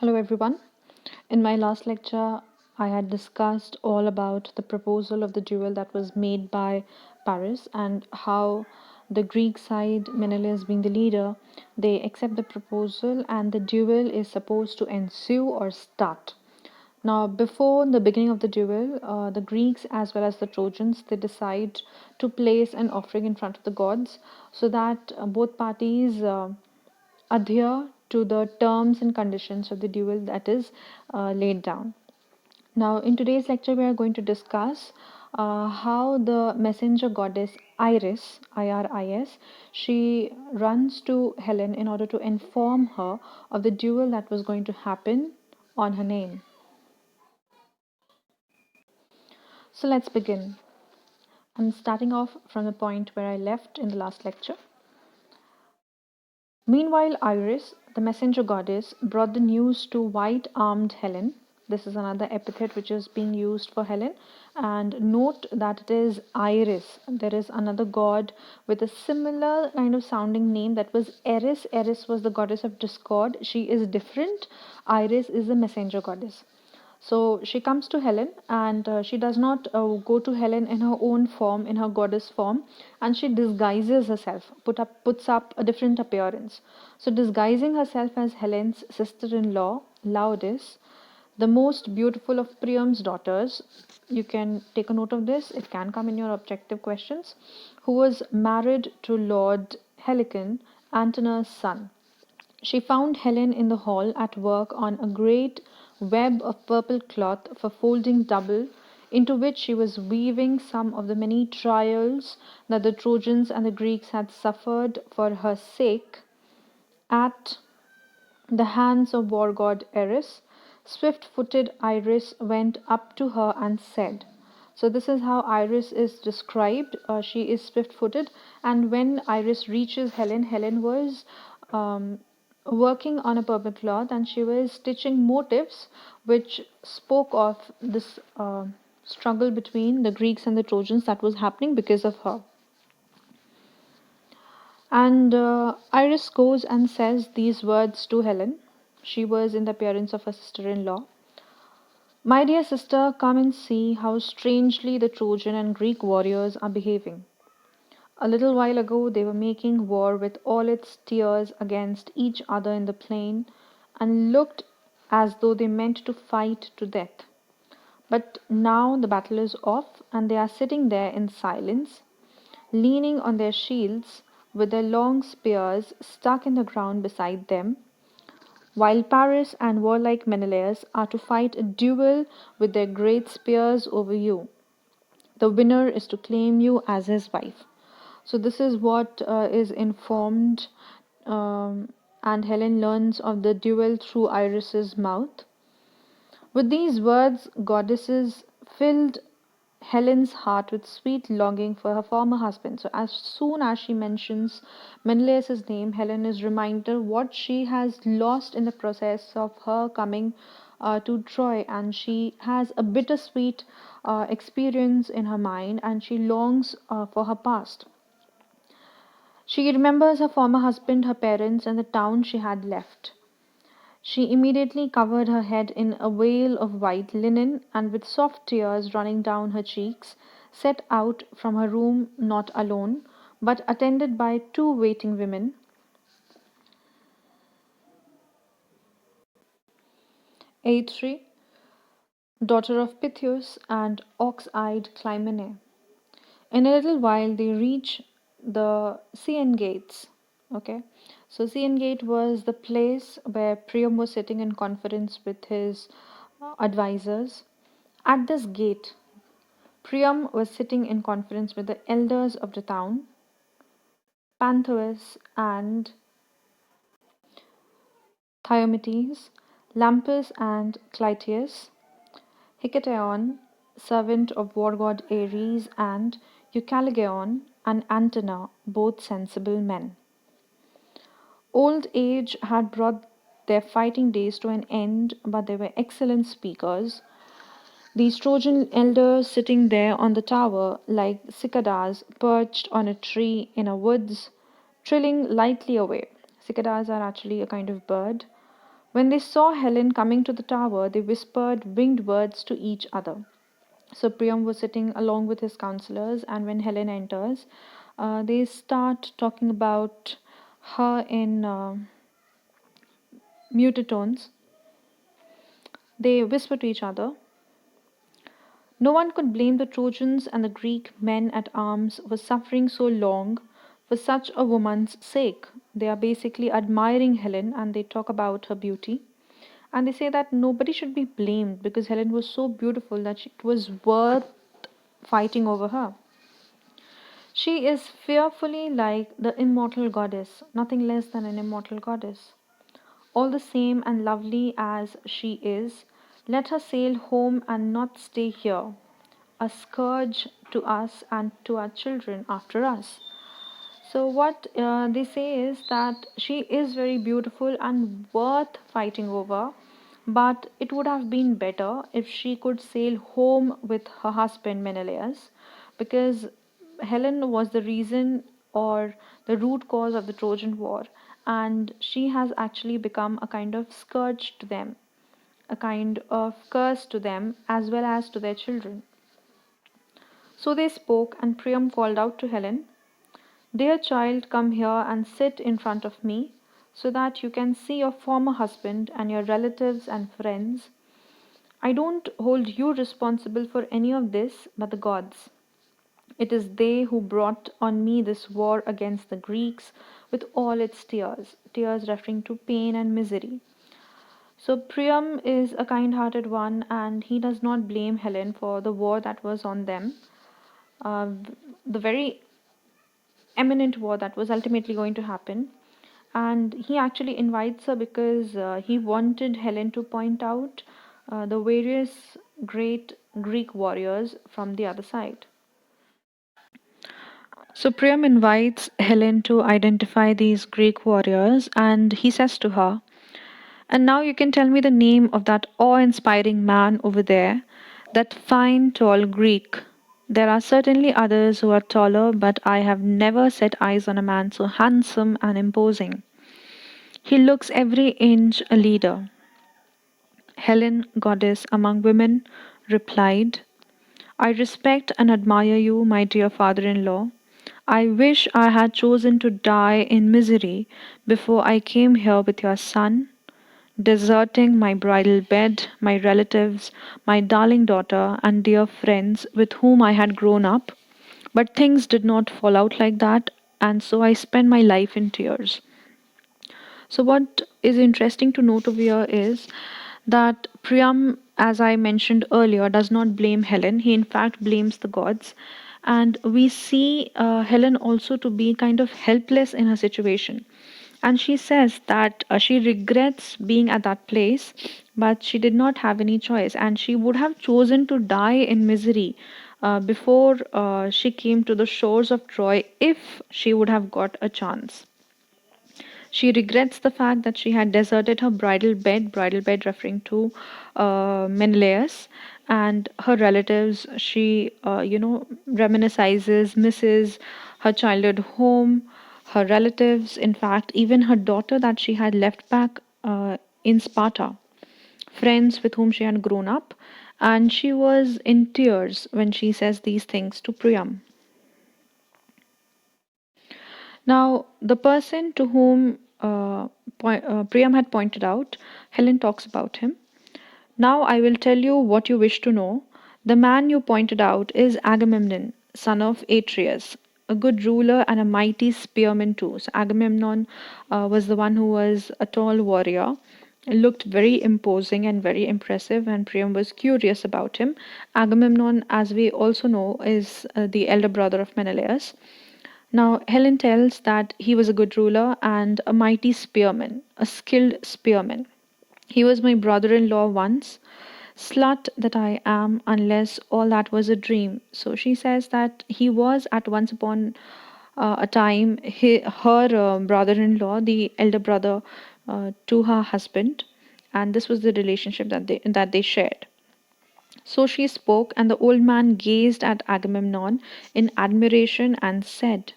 Hello, everyone. In my last lecture, I had discussed all about the proposal of the duel that was made by Paris and how the Greek side, Menelaus being the leader, they accept the proposal and the duel is supposed to ensue or start. Now, before the beginning of the duel, the Greeks as well as the Trojans they decide to place an offering in front of the gods so that both parties adhere to the terms and conditions of the duel that is laid down. Now, in today's lecture, we are going to discuss how the messenger goddess Iris, Iris, she runs to Helen in order to inform her of the duel that was going to happen on her name. So let's begin. I'm starting off from the point where I left in the last lecture. Meanwhile, Iris, the messenger goddess, brought the news to white armed Helen. This is another epithet which is being used for Helen. And note that it is Iris. There is another god with a similar kind of sounding name that was Eris. Eris was the goddess of discord. She is different. Iris is the messenger goddess. So she comes to Helen and she does not go to Helen in her own form, in her goddess form, and she disguises herself, puts up a different appearance. So disguising herself as Helen's sister-in-law, Laodice, the most beautiful of Priam's daughters, you can take a note of this, it can come in your objective questions, who was married to Lord Helicon, Antenor's son. She found Helen in the hall at work on a great web of purple cloth for folding double, into which she was weaving some of the many trials that the Trojans and the Greeks had suffered for her sake at the hands of war god Eris. Swift footed Iris went up to her and said, so, this is how Iris is described. She is swift footed, and when Iris reaches Helen, Helen was um, working on a purple cloth and she was stitching motifs which spoke of this struggle between the Greeks and the Trojans that was happening because of her. And Iris goes and says these words to Helen. She was in the appearance of her sister in law. My dear sister, come and see how strangely the Trojan and Greek warriors are behaving. A little while ago they were making war with all its tiers against each other in the plain, and looked as though they meant to fight to death. But now the battle is off, and they are sitting there in silence, leaning on their shields, with their long spears stuck in the ground beside them, while Paris and warlike Menelaus are to fight a duel with their great spears over you. The winner is to claim you as his wife. So, this is what is informed, and Helen learns of the duel through Iris's mouth. With these words, goddesses filled Helen's heart with sweet longing for her former husband. So, as soon as she mentions Menelaus's name, Helen is reminded what she has lost in the process of her coming to Troy, and she has a bittersweet experience in her mind, and she longs for her past. She remembers her former husband, her parents, and the town she had left. She immediately covered her head in a veil of white linen, and with soft tears running down her cheeks, set out from her room not alone, but attended by two waiting women, Aethre, daughter of Pythius, and ox-eyed Clymene. In a little while they reach the Cian gates. Okay, so Cian gate was the place where Priam was sitting in conference with his advisors. At this gate, Priam was sitting in conference with the elders of the town, Panthous and Thyometes, Lampus and Clytius, Hiketaon, servant of war god Ares, and Eucaligeon and Antenor, both sensible men. Old age had brought their fighting days to an end, but they were excellent speakers. These Trojan elders sitting there on the tower, like cicadas perched on a tree in a woods, trilling lightly away. Cicadas are actually a kind of bird. When they saw Helen coming to the tower, they whispered winged words to each other. So Priam was sitting along with his counselors, and when Helen enters, they start talking about her in muted tones. They whisper to each other. No one could blame the Trojans and the Greek men at arms for suffering so long for such a woman's sake. They are basically admiring Helen and they talk about her beauty. And they say that nobody should be blamed because Helen was so beautiful that it was worth fighting over her. She is fearfully like the immortal goddess, nothing less than an immortal goddess. All the same and lovely as she is, let her sail home and not stay here, a scourge to us and to our children after us. So, what they say is that she is very beautiful and worth fighting over, but it would have been better if she could sail home with her husband Menelaus, because Helen was the reason or the root cause of the Trojan War, and she has actually become a kind of scourge to them, a kind of curse to them as well as to their children. So they spoke, and Priam called out to Helen, "Dear child, come here and sit in front of me so that you can see your former husband and your relatives and friends. I don't hold you responsible for any of this but the gods. It is they who brought on me this war against the Greeks with all its tears, tears referring to pain and misery." So Priam is a kind hearted one and he does not blame Helen for the war that was on them, uh, the very eminent war that was ultimately going to happen. And he actually invites her because he wanted Helen to point out the various great Greek warriors from the other side. So Priam invites Helen to identify these Greek warriors and he says to her, "And now you can tell me the name of that awe inspiring man over there, that fine tall Greek. There are certainly others who are taller, but I have never set eyes on a man so handsome and imposing. He looks every inch a leader." Helen, goddess among women, replied, "I respect and admire you, my dear father in law. I wish I had chosen to die in misery before I came here with your son, deserting my bridal bed, my relatives, my darling daughter, and dear friends with whom I had grown up. But things did not fall out like that, and so I spent my life in tears." So, what is interesting to note over here is that Priam, as I mentioned earlier, does not blame Helen. He, in fact, blames the gods. And we see Helen also to be kind of helpless in her situation. And she says that she regrets being at that place, but she did not have any choice. And she would have chosen to die in misery before she came to the shores of Troy if she would have got a chance. She regrets the fact that she had deserted her bridal bed referring to Menelaus and her relatives. She, reminisces, misses her childhood home, her relatives, in fact, even her daughter that she had left back in Sparta, friends with whom she had grown up. And she was in tears when she says these things to Priam. Now, the person to whom Priam had pointed out, Helen talks about him. "Now I will tell you what you wish to know. The man you pointed out is Agamemnon, son of Atreus, a good ruler and a mighty spearman too." So Agamemnon was the one who was a tall warrior, looked very imposing and very impressive, and Priam was curious about him. Agamemnon, as we also know, is the elder brother of Menelaus. Now, Helen tells that he was a good ruler and a mighty spearman, a skilled spearman. "He was my brother in law once. Slut that I am, unless all that was a dream." So she says that he was at once upon a time her brother in law, the elder brother to her husband, and this was the relationship that they shared. So she spoke, and the old man gazed at Agamemnon in admiration and said,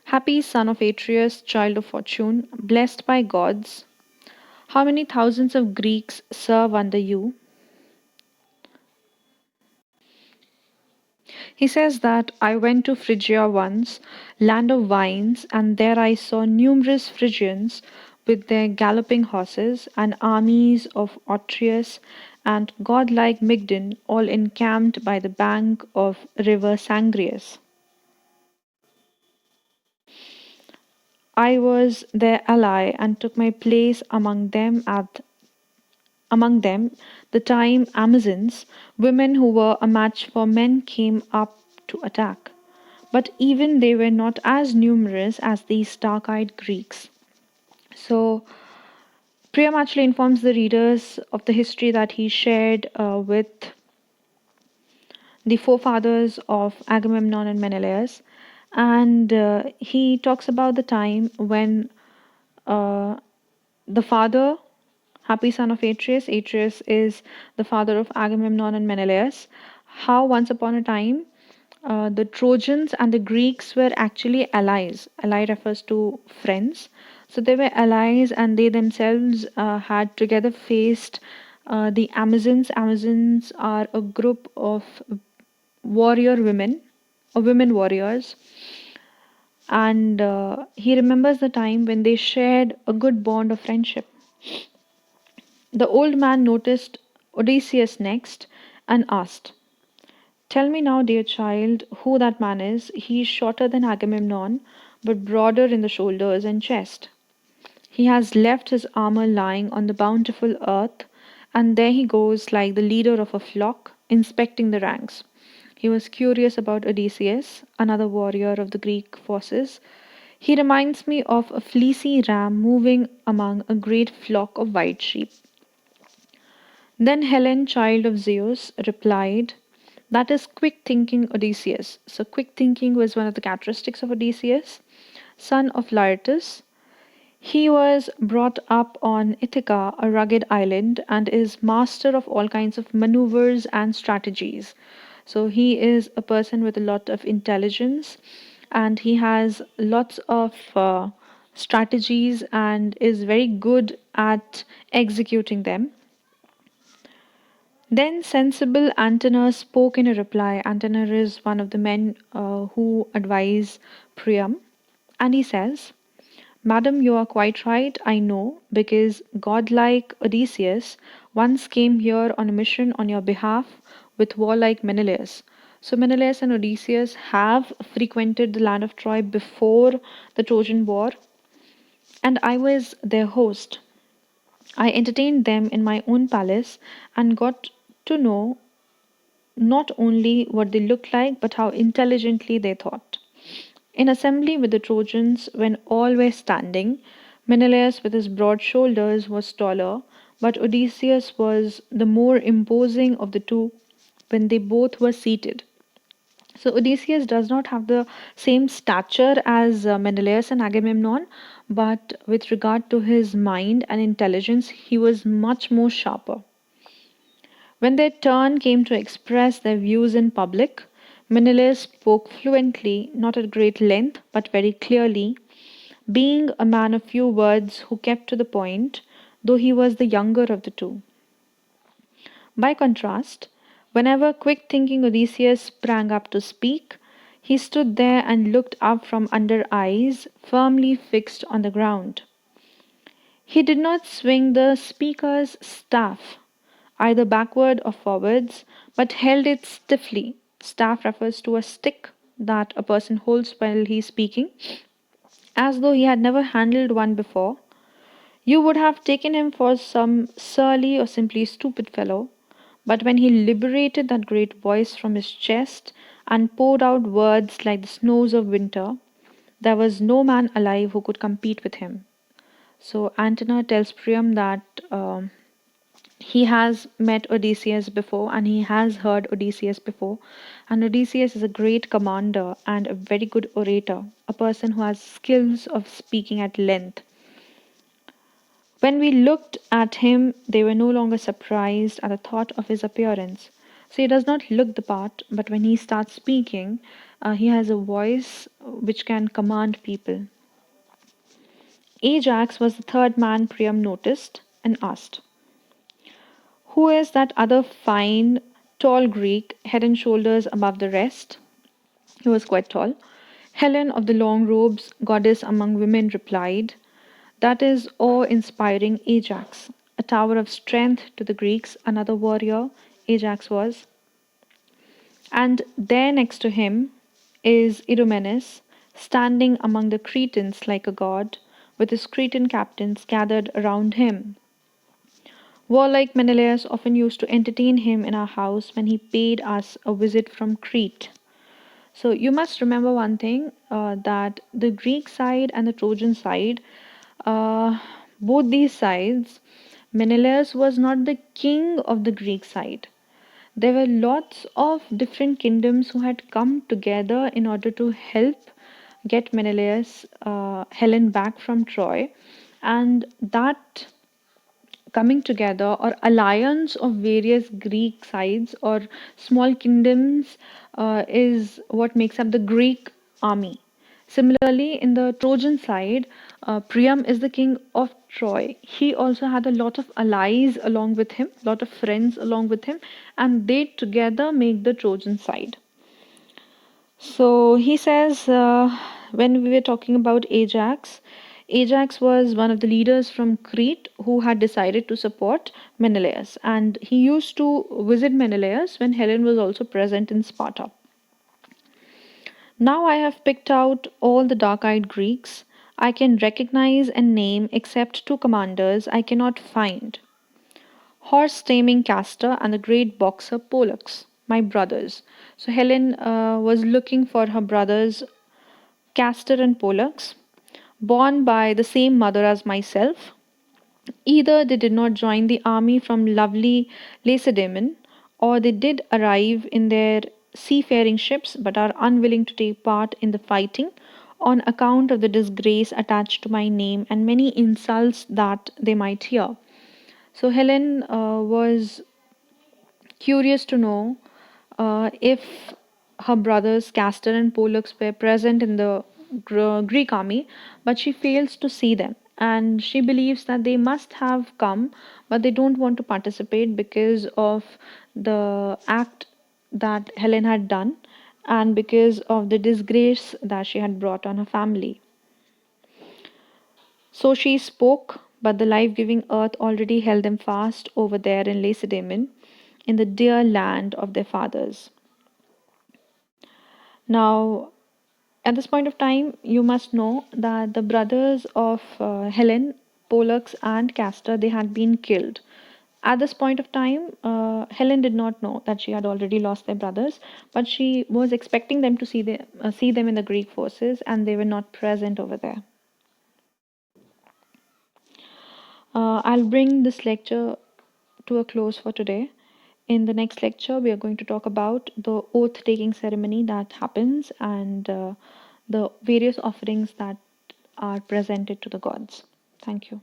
Happy son of Atreus, child of fortune, blessed by gods, how many thousands of Greeks serve under you? He says that I went to Phrygia once, land of vines, and there I saw numerous Phrygians with their galloping horses, and armies of Atreus and godlike Mygdon, all encamped by the bank of river Sangrius. I was their ally and took my place among them the time Amazons, women who were a match for men, came up to attack. But even they were not as numerous as these dark eyed Greeks. So, Priam actually informs the readers of the history that he shared with the forefathers of Agamemnon and Menelaus. And he talks about the time when uh, the father, happy son of Atreus, Atreus is the father of Agamemnon and Menelaus, how once upon a time the Trojans and the Greeks were actually allies. Ally refers to friends. So they were allies and they themselves had together faced the Amazons. Amazons are a group of warrior women, women warriors. And he remembers the time when they shared a good bond of friendship. The old man noticed Odysseus next and asked, tell me now, dear child, who that man is. He is shorter than Agamemnon, but broader in the shoulders and chest. He has left his armor lying on the bountiful earth, and there he goes like the leader of a flock, inspecting the ranks. He was curious about Odysseus, another warrior of the Greek forces. He reminds me of a fleecy ram moving among a great flock of white sheep. Then Helen, child of Zeus, replied, that is quick thinking Odysseus. So, quick thinking was one of the characteristics of Odysseus, son of Laertes. He was brought up on Ithaca, a rugged island, and is master of all kinds of maneuvers and strategies. So, he is a person with a lot of intelligence and he has lots of strategies and is very good at executing them. Then sensible Antenor spoke in a reply. Antenor is one of the men who advise Priam, and he says, madam, you are quite right, I know, because godlike Odysseus once came here on a mission on your behalf with warlike Menelaus. So, Menelaus and Odysseus have frequented the land of Troy before the Trojan War, and I was their host. I entertained them in my own palace and got to know not only what they looked like, but how intelligently they thought. In assembly with the Trojans, when all were standing, Menelaus, with his broad shoulders, was taller, but Odysseus was the more imposing of the two when they both were seated. So Odysseus does not have the same stature as Menelaus and Agamemnon, but with regard to his mind and intelligence, he was much more sharper. When their turn came to express their views in public, Menelaus spoke fluently, not at great length, but very clearly, being a man of few words who kept to the point, though he was the younger of the two. By contrast, whenever quick thinking Odysseus sprang up to speak, he stood there and looked up from under eyes firmly fixed on the ground. He did not swing the speaker's staff either backward or forwards, but held it stiffly. Staff refers to a stick that a person holds while he is speaking, as though he had never handled one before. You would have taken him for some surly or simply stupid fellow, but when he liberated that great voice from his chest and poured out words like the snows of winter, there was no man alive who could compete with him. So Antenor tells Priam that he has met Odysseus before and he has heard Odysseus before. And Odysseus is a great commander and a very good orator, a person who has skills of speaking at length. When we looked at him, they were no longer surprised at the thought of his appearance. So he does not look the part, but when he starts speaking, He has a voice which can command people. Ajax was the third man Priam noticed and asked, "Who is that other fine, tall Greek, head and shoulders above the rest?" He was quite tall. Helen of the long robes, goddess among women, replied, "That is awe inspiring Ajax, a tower of strength to the Greeks, another warrior Ajax was. And there next to him is Idomeneus, standing among the Cretans like a god, with his Cretan captains gathered around him. Warlike Menelaus often used to entertain him in our house when he paid us a visit from Crete." So you must remember one thing, that the Greek side and the Trojan side, uh, both these sides, Menelaus was not the king of the Greek side. There were lots of different kingdoms who had come together in order to help get Menelaus, Helen back from Troy, and that coming together or alliance of various Greek sides or small kingdoms is what makes up the Greek army. Similarly, in the Trojan side, Priam is the king of Troy. He also had a lot of allies along with him, a lot of friends along with him, and they together make the Trojan side. So he says, when we were talking about Ajax, Ajax was one of the leaders from Crete who had decided to support Menelaus, and he used to visit Menelaus when Helen was also present in Sparta. Now I have picked out all the dark eyed Greeks I can recognize and name except two commanders I cannot find: horse taming Castor and the great boxer Pollux, my brothers. So Helen was looking for her brothers Castor and Pollux, born by the same mother as myself. Either they did not join the army from lovely Lacedaemon, or they did arrive in their seafaring ships but are unwilling to take part in the fighting on account of the disgrace attached to my name and many insults that they might hear. So Helen was curious to know if her brothers Castor and Pollux were present in the Greek army, but she fails to see them. And she believes that they must have come, but they don't want to participate because of the act that Helen had done and because of the disgrace that she had brought on her family. So she spoke, but the life giving earth already held them fast over there in Lacedaemon, in the dear land of their fathers. Now, at this point of time, you must know that the brothers of Helen, Pollux, and Castor, they had been killed. At this point of time, Helen did not know that she had already lost their brothers, but she was expecting them to see them in the Greek forces, and they were not present over there. I'll bring this lecture to a close for today. In the next lecture, we are going to talk about the oath taking ceremony that happens and the various offerings that are presented to the gods. Thank you.